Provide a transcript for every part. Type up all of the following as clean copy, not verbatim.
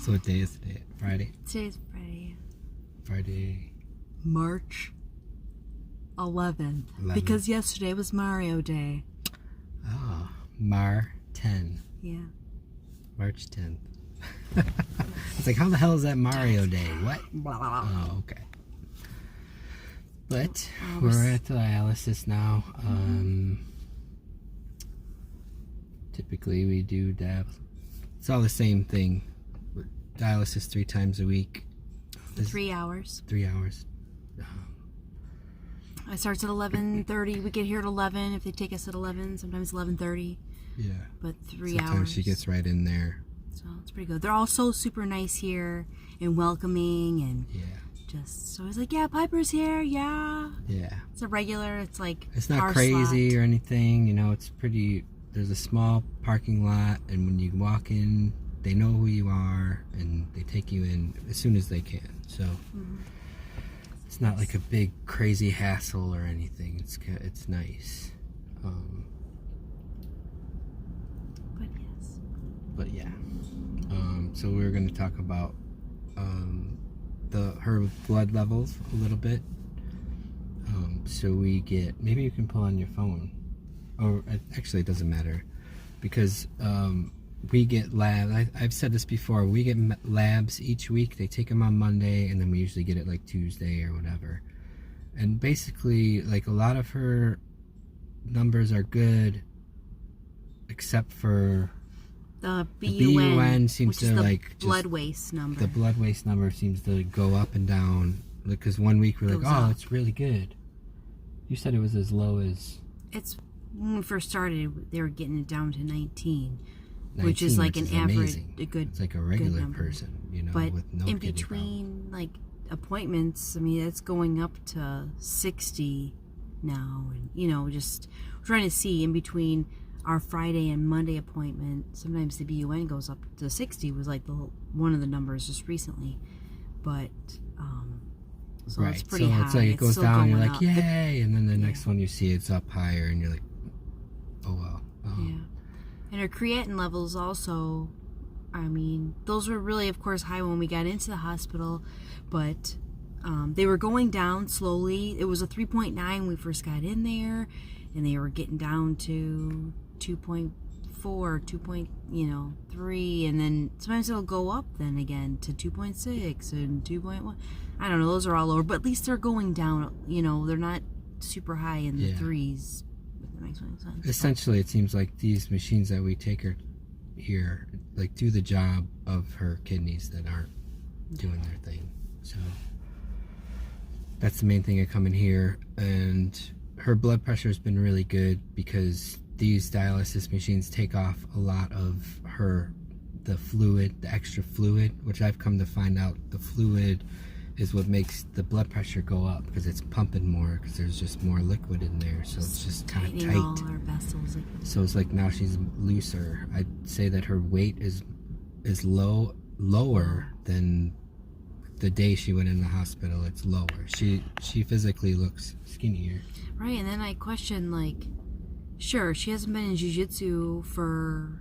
So what day is today? Friday? Today's Friday. Friday. March 11th. Because yesterday was Mario Day. Oh, Mar 10. Yeah. March 10th. It's like, how the hell is that Mario Day? What? Oh, okay. But we're at dialysis now. Typically we do it's all the same thing. Dialysis 3 times a week. 3 hours. 3 hours. It starts at 11:30. We get here at 11. If they take us at 11, sometimes 11:30. Yeah. But 3 hours. Sometimes she gets right in there. So it's pretty good. They're all so super nice here and welcoming and so I was like, yeah, Piper's here, yeah. Yeah. It's a regular, it's like it's not crazy or anything, you know, it's pretty, there's a small parking lot and when you walk in, they know who you are and they take you in as soon as they can. So it's not like a big crazy hassle or anything. It's nice. But yeah. So we're going to talk about her blood levels a little bit. So we get, maybe you can pull on your phone, or actually it doesn't matter, because we get labs. I've said this before, we get labs each week. They take them on Monday and then we usually get it like Tuesday or whatever. And basically, like, a lot of her numbers are good except for the BUN seems to, like, blood waste number. The blood waste number seems to go up and down. Because one week we're like, oh, it's really good. You said it was as low as... It's, when we first started, they were getting it down to 19 which is like an average, a good. It's like a regular person, you know, but with no in between, like, appointments, I mean, it's going up to 60 now. And, you know, just trying to see in between our Friday and Monday appointment, sometimes the BUN goes up to 60 was like one of the numbers just recently. But so it's pretty high. It's like it goes down and you're like, yay, and then the next one you see it's up higher and you're like, oh well. Yeah. And her creatinine levels also, I mean, those were really, of course, high when we got into the hospital, but they were going down slowly. It was a 3.9 when we first got in there, and they were getting down to 2.4, 2.3, and then sometimes it'll go up then again to 2.6 and 2.1. I don't know, those are all lower, but at least they're going down, you know, they're not super high in the threes. If that makes any sense. Essentially, it seems like these machines that we take her here, like, do the job of her kidneys that aren't doing their thing. So that's the main thing of coming here. And her blood pressure has been really good because these dialysis machines take off a lot of the fluid, the extra fluid, which I've come to find out the fluid is what makes the blood pressure go up, because it's pumping more, because there's just more liquid in there, so it's just kind of tight. All our vessels. So it's like now she's looser. I'd say that her weight is lower than the day she went in the hospital. It's lower. She physically looks skinnier. Right, and then I question, like, sure, she hasn't been in jiu-jitsu for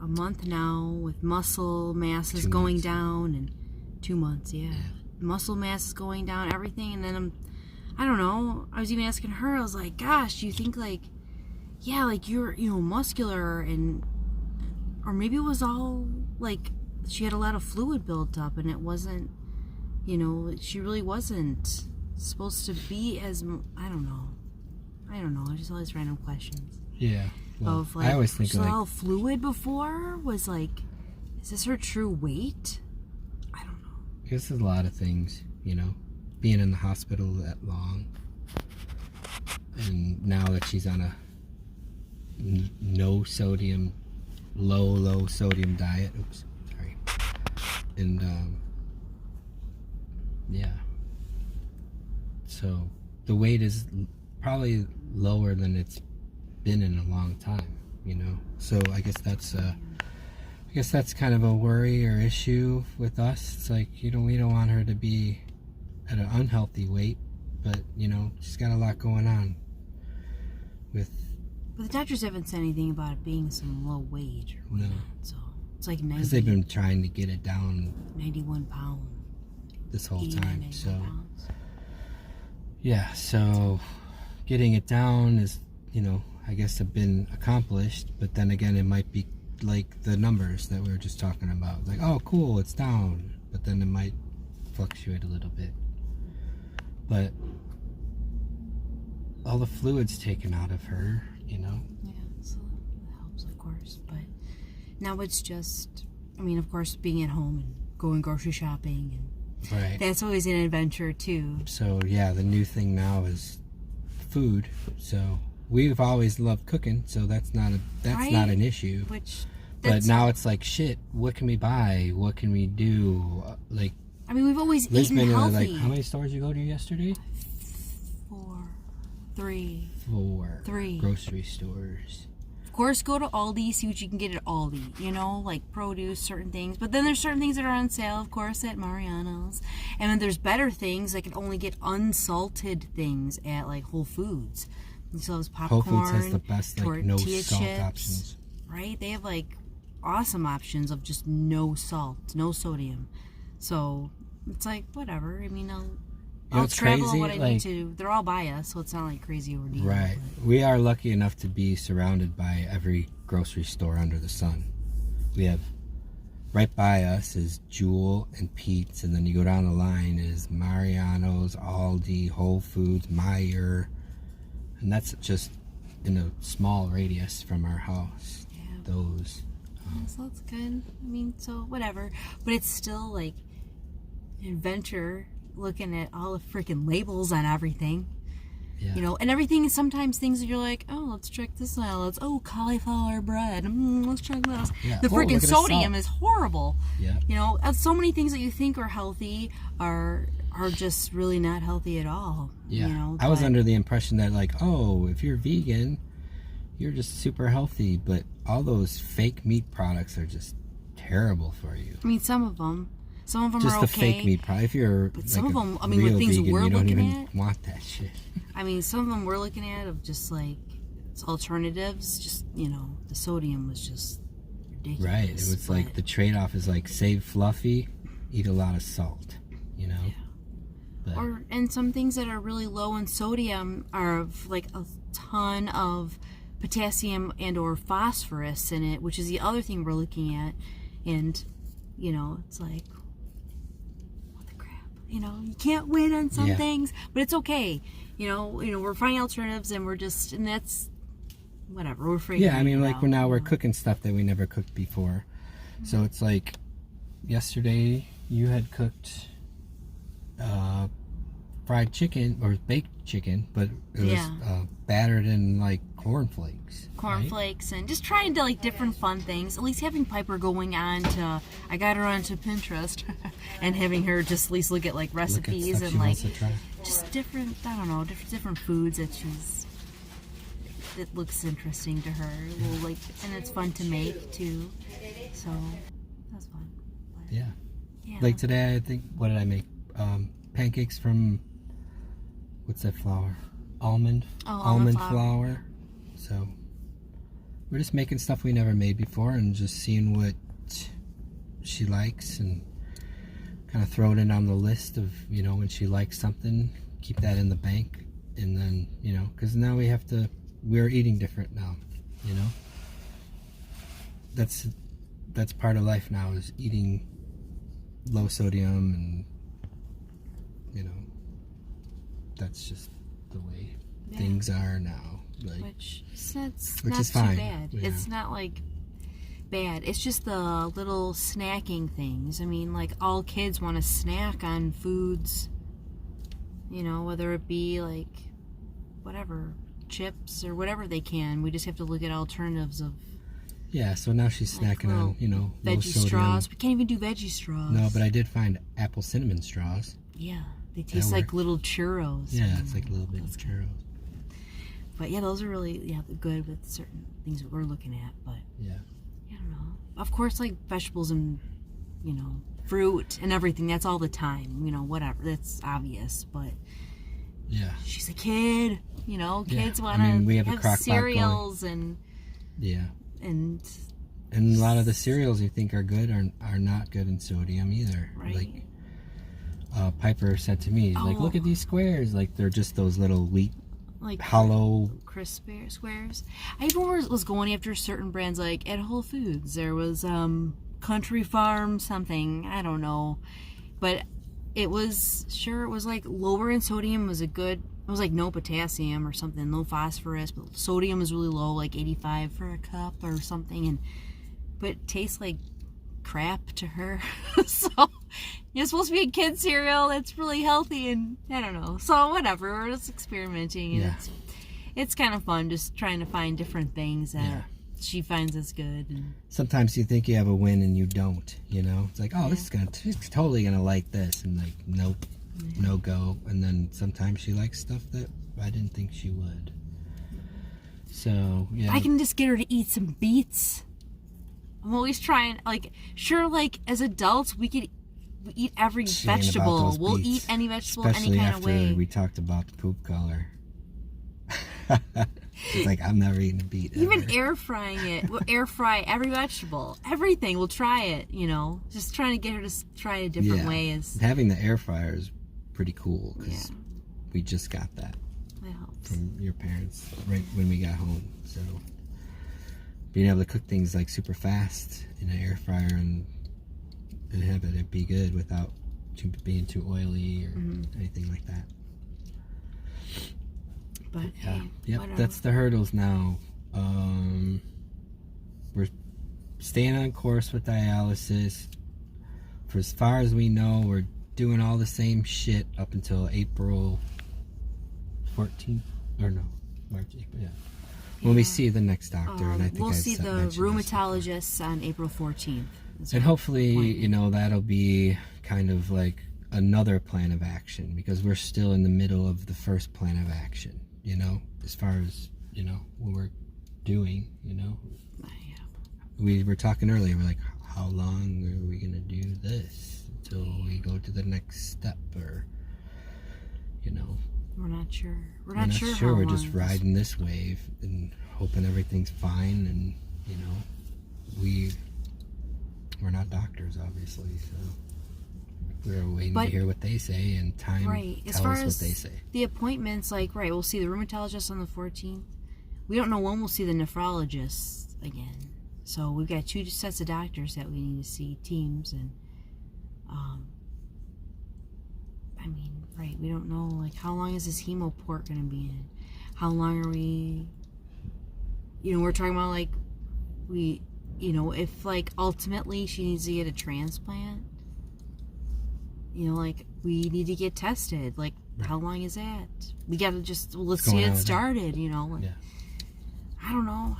a month now, with muscle masses going down, and 2 months, muscle mass is going down, everything. And then I don't know, I was even asking her, I was like, gosh, do you think, like, like, you're, muscular, and, or maybe it was all, like, she had a lot of fluid built up, and it wasn't, she really wasn't supposed to be as, I don't know, I just always random questions. Yeah. Well, of, like, I always think, she like, all fluid before, was like, is this her true weight? I don't know. I guess there's a lot of things, being in the hospital that long, and now that she's on a no sodium, low sodium diet. Oops, sorry. And so the weight is probably lower than it's been in a long time, So I guess that's kind of a worry or issue with us. It's like, we don't want her to be at an unhealthy weight, but she's got a lot going on with. But the doctors haven't said anything about it being some low wage or whatnot, so It's like because they've been trying to get it down 91 pounds. this whole 89, time. 91 So pounds. yeah, so getting it down is, you know, I guess have been accomplished. But then again, it might be like the numbers that we were just talking about. Like, oh, cool, it's down, but then it might fluctuate a little bit. But all the fluid's taken out of her, you know. Yeah, so that helps, of course. But now it's just, I mean, of course, being at home and going grocery shopping, and Right. that's always an adventure too. So yeah, the new thing now is food. So we've always loved cooking, so that's not Right? not an issue. Which, But that's, now it's like, shit, what can we buy? What can we do? Like, I mean, we've always Liz eaten been to, healthy. like, how many stores you go to yesterday? 4, 3. 4 3. grocery stores. Of course, go to Aldi, see what you can get at Aldi. You know, like produce, certain things. But then there's certain things that are on sale, of course, at Mariano's. And then there's better things. I can only get unsalted things at like Whole Foods. And so there's Whole popcorn, Foods has the best, like, no tortilla salt chips, options. right? They have like awesome options of just no salt, no sodium. So it's like whatever. I mean, I'll what's travel crazy? what I Like- need to. They're all by us, so it's not like crazy ordeal. Right. We are lucky enough to be surrounded by every grocery store under the sun. We have right by us is Jewel and Pete's, and then you go down the line is Mariano's, Aldi, Whole Foods, Meijer, and that's just in a small radius from our house. Yeah. Those. So that's good. I mean, so whatever. But it's still like an adventure looking at all the freaking labels on everything. Yeah. You know, and everything is sometimes things that you're like, oh, let's check this out. Let's, cauliflower bread. Let's check this. Yeah. The Oh, look freaking at the sodium salt. is horrible. Yeah. You know, so many things that you think are healthy are just really not healthy at all. Yeah. You know, I was but- under the impression that, like, oh, if you're vegan, you're just super healthy, but all those fake meat products are just terrible for you. I mean, some of them Just are the okay. fake meat product. If you're But like some of a 'em, I mean, with real things vegan, we're you don't looking even at- want that shit. I mean, some of them we're looking at of just like it's alternatives. Just, you know, the sodium was just ridiculous. Right. It was like the trade-off is like save fluffy, eat a lot of salt. You know. But, and some things that are really low in sodium are of like a ton of potassium and or phosphorus in it, which is the other thing we're looking at. And you know, it's like, what the crap? You know, you can't win on some Yeah. things, but it's okay. You know, we're finding alternatives, and and that's whatever. We're figuring. yeah, I mean, it like out, now we're you know. cooking stuff that we never cooked before. So it's like yesterday you had cooked fried chicken or baked chicken, but it was Yeah. battered in like cornflakes. right? Cornflakes and just trying to like different fun things. At least having Piper going on to, I got her onto Pinterest and having her just at least look at like Look at recipes stuff and she like wants to try. just different, I don't know, different foods that looks interesting to her. Well, like, and it's fun to make too. So that's fun. But, Yeah. yeah. Like today, I think, what did I make? Pancakes from, what's that flour? Almond flour. So we're just making stuff we never made before and just seeing what she likes and kind of throwing it on the list of, you know, when she likes something, keep that in the bank. And then, you know, because now we're eating different now, you know. That's part of life now, is eating low sodium, and you know, that's just the way Yeah. things are now. Like, Which it's Which not is too fine, bad. yeah. It's not like bad. It's just the little snacking things. I mean, like all kids want to snack on foods, you know, whether it be like whatever, chips or whatever they can. We just have to look at alternatives of yeah, so now she's like snacking on, little you know, low veggie sodium. straws. We can't even do veggie straws. No, but I did find apple cinnamon straws. Yeah, they taste like little churros. Yeah, it's like a little bit of churros. But yeah, those are really good with certain things that we're looking at. But Yeah. I don't know. Of course, like vegetables and, you know, fruit and everything. That's all the time. You know, whatever. That's obvious. But Yeah. she's a kid. You know, Yeah. kids I want to mean, we have a have crock pot going. cereals and Yeah. And a lot of the cereals you think are good are not good in sodium either. Right. Like Piper said to me, like, look at these squares. Like, they're just those little wheat, like hollow crisp squares. I even was going after certain brands, like at Whole Foods. There was Country Farm something, I don't know, but it was like lower in sodium. Was a good. It was like no potassium or something, no phosphorus, but sodium is really low, like 85 for a cup or something, but it tastes like crap to her. So it's supposed to be a kid cereal that's really healthy, and I don't know. So whatever, we're just experimenting, and it's kind of fun, just trying to find different things that she finds is good. And sometimes you think you have a win and you don't. You know, it's like, oh, she's totally gonna like this, and like, nope, no go. And then sometimes she likes stuff that I didn't think she would. So yeah, I can just get her to eat some beets. I'm always trying, like, sure, like as adults we eat every vegetable. We'll eat any vegetable especially any kind of way. After we talked about the poop color. She's like, I'm never eating a beet. Even ever. air frying it. We'll air fry every vegetable. Everything. We'll try it, you know. Just trying to get her to try it a different way. Having the air fryer is pretty cool because we just got that from your parents right when we got home. So being able to cook things like super fast in an air fryer and have it be good without being too oily or anything like that. But that's the hurdles now. We're staying on course with dialysis. For as far as we know, we're doing all the same shit up until April 14th, or no, March, April, when we see the next doctor. And I think we'll see the rheumatologist on April 14th. And hopefully, you know, that'll be kind of like another plan of action, because we're still in the middle of the first plan of action, you know, as far as, you know, what we're doing, you know. We were talking earlier, we're like, how long are we going to do this until we go to the next step, or, you know. We're not sure. We're not sure. How we're long just riding this wave and hoping everything's fine, and, you know, we're not doctors, obviously, so we're waiting to hear what they say, and time tell us what they say. The appointments, like, we'll see the rheumatologist on the 14th. We don't know when we'll see the nephrologist again. So we've got 2 sets of doctors that we need to see, teams, and I mean, we don't know, like, how long is this hemo port going to be in? How long are we, you know, we're talking about, like, you know, if, like, ultimately she needs to get a transplant, you know, like, we need to get tested. Like, how long is that? We got to let's see it started, you know. Like, I don't know.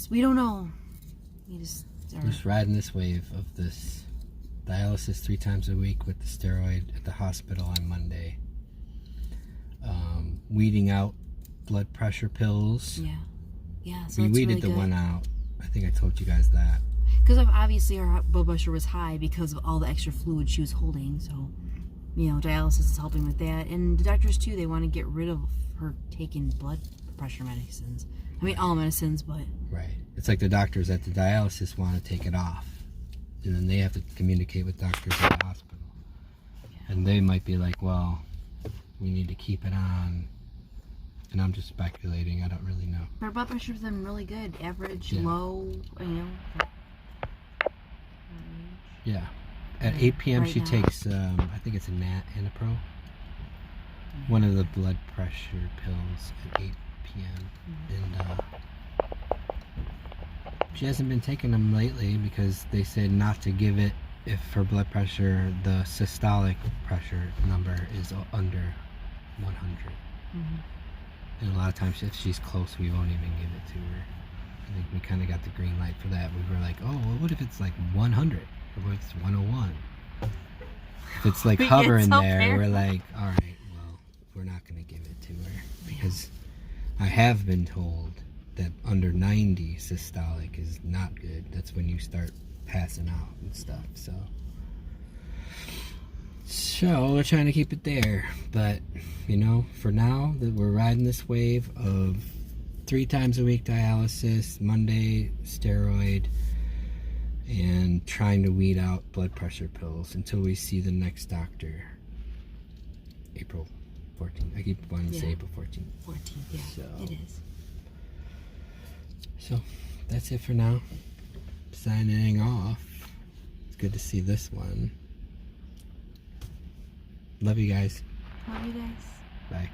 We don't know. We just riding this wave of this dialysis 3 times a week with the steroid at the hospital on Monday. Weeding out blood pressure pills. So we weeded the one out. I think I told you guys that. Because obviously her blood pressure was high because of all the extra fluid she was holding. So, you know, dialysis is helping with that. And the doctors, too, they want to get rid of her taking blood pressure medicines. I mean, all medicines, but... Right. It's like the doctors at the dialysis want to take it off. And then they have to communicate with doctors at the hospital. And they might be like, well, we need to keep it on. And I'm just speculating. I don't really know. Her blood pressure's been really good. Average, low, you know. Yeah. At 8 p.m. she takes, I think it's a Anapro. One of the blood pressure pills at 8 p.m. And she hasn't been taking them lately because they said not to give it if her blood pressure, the systolic pressure number is under 100. And a lot of times if she's close, we won't even give it to her. I think we kind of got the green light for that. We were like, oh, well, what if it's like 100? Or what if it's 101? If it's like hovering there, we're like, all right, well, we're not going to give it to her. Because I have been told that under 90 systolic is not good. That's when you start passing out and stuff. So we're trying to keep it there. But, you know, for now, that we're riding this wave of 3 times a week dialysis, Monday steroid, and trying to weed out blood pressure pills until we see the next doctor. April 14th. I keep wanting to say April 14th. 14th, yeah, So, it is. So that's it for now. Signing off. It's good to see this one. Love you guys. Love you guys. Bye.